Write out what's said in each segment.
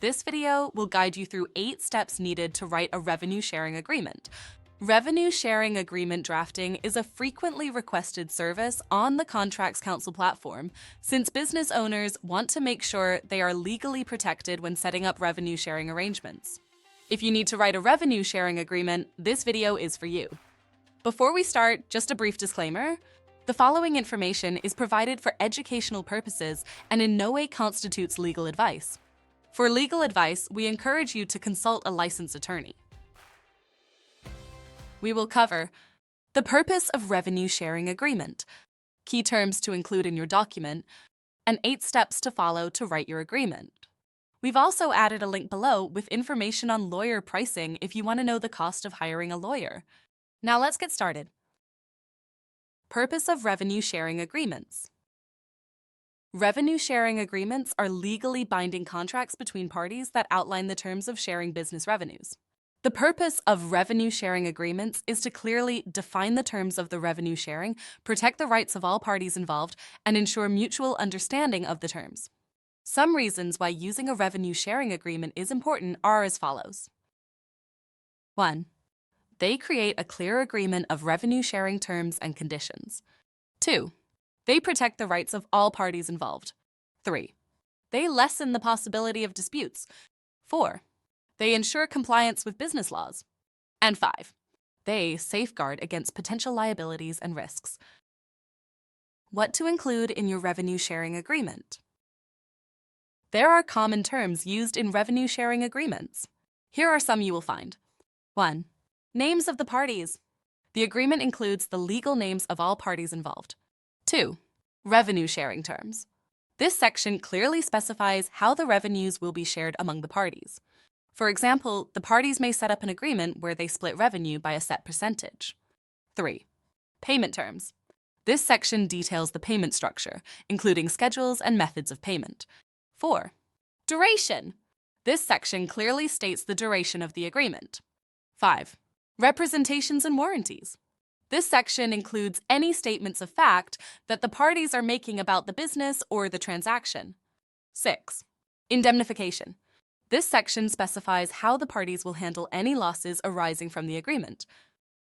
This video will guide you through 8 steps needed to write a revenue sharing agreement. Revenue sharing agreement drafting is a frequently requested service on the Contracts Council platform, since business owners want to make sure they are legally protected when setting up revenue sharing arrangements. If you need to write a revenue sharing agreement, this video is for you. Before we start, just a brief disclaimer. The following information is provided for educational purposes and in no way constitutes legal advice. For legal advice, we encourage you to consult a licensed attorney. We will cover the purpose of revenue sharing agreement, key terms to include in your document, and 8 steps to follow to write your agreement. We've also added a link below with information on lawyer pricing if you want to know the cost of hiring a lawyer. Now let's get started. Purpose of revenue sharing agreements. Revenue sharing agreements are legally binding contracts between parties that outline the terms of sharing business revenues. The purpose of revenue sharing agreements is to clearly define the terms of the revenue sharing, protect the rights of all parties involved, and ensure mutual understanding of the terms. Some reasons why using a revenue sharing agreement is important are as follows. 1. They create a clear agreement of revenue sharing terms and conditions. 2. They protect the rights of all parties involved. 3. They lessen the possibility of disputes. 4. They ensure compliance with business laws. And 5. They safeguard against potential liabilities and risks. What to include in your revenue sharing agreement? There are common terms used in revenue sharing agreements. Here are some you will find. 1. Names of the parties. The agreement includes the legal names of all parties involved. 2. Revenue sharing terms. This section clearly specifies how the revenues will be shared among the parties. For example, the parties may set up an agreement where they split revenue by a set percentage. 3. Payment terms. This section details the payment structure, including schedules and methods of payment. 4. Duration. This section clearly states the duration of the agreement. 5. Representations and warranties. This section includes any statements of fact that the parties are making about the business or the transaction. 6. Indemnification. This section specifies how the parties will handle any losses arising from the agreement.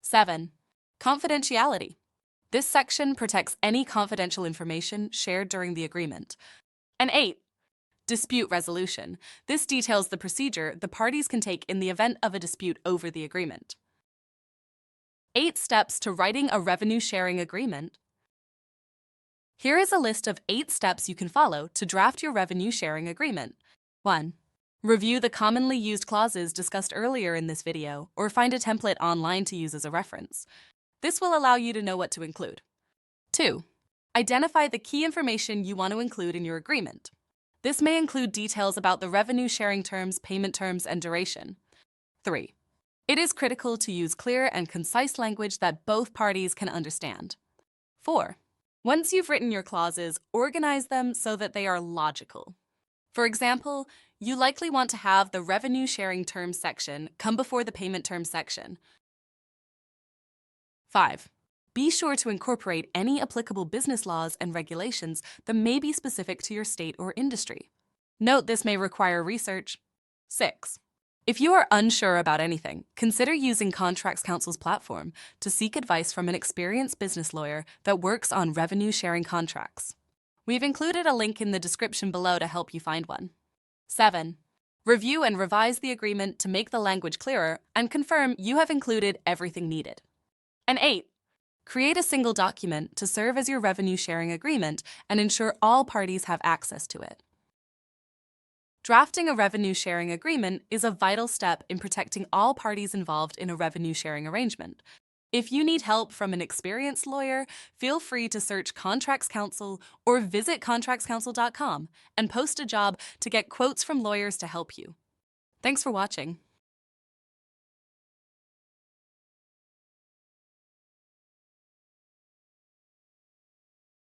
7. Confidentiality. This section protects any confidential information shared during the agreement. And 8. Dispute resolution. This details the procedure the parties can take in the event of a dispute over the agreement. 8 steps to writing a revenue sharing agreement. Here is a list of 8 steps you can follow to draft your revenue sharing agreement. 1. Review the commonly used clauses discussed earlier in this video, or find a template online to use as a reference. This will allow you to know what to include. 2. Identify the key information you want to include in your agreement. This may include details about the revenue sharing terms, payment terms, and duration. 3. It is critical to use clear and concise language that both parties can understand. 4. Once you've written your clauses, organize them so that they are logical. For example, you likely want to have the revenue sharing terms section come before the payment terms section. 5. Be sure to incorporate any applicable business laws and regulations that may be specific to your state or industry. Note this may require research. 6. If you are unsure about anything, consider using Contracts Council's platform to seek advice from an experienced business lawyer that works on revenue sharing contracts. We've included a link in the description below to help you find one. 7. Review and revise the agreement to make the language clearer and confirm you have included everything needed. And 8. Create a single document to serve as your revenue sharing agreement and ensure all parties have access to it. Drafting a revenue sharing agreement is a vital step in protecting all parties involved in a revenue sharing arrangement. If you need help from an experienced lawyer, feel free to search Contracts Council or visit contractscouncil.com and post a job to get quotes from lawyers to help you. Thanks for watching.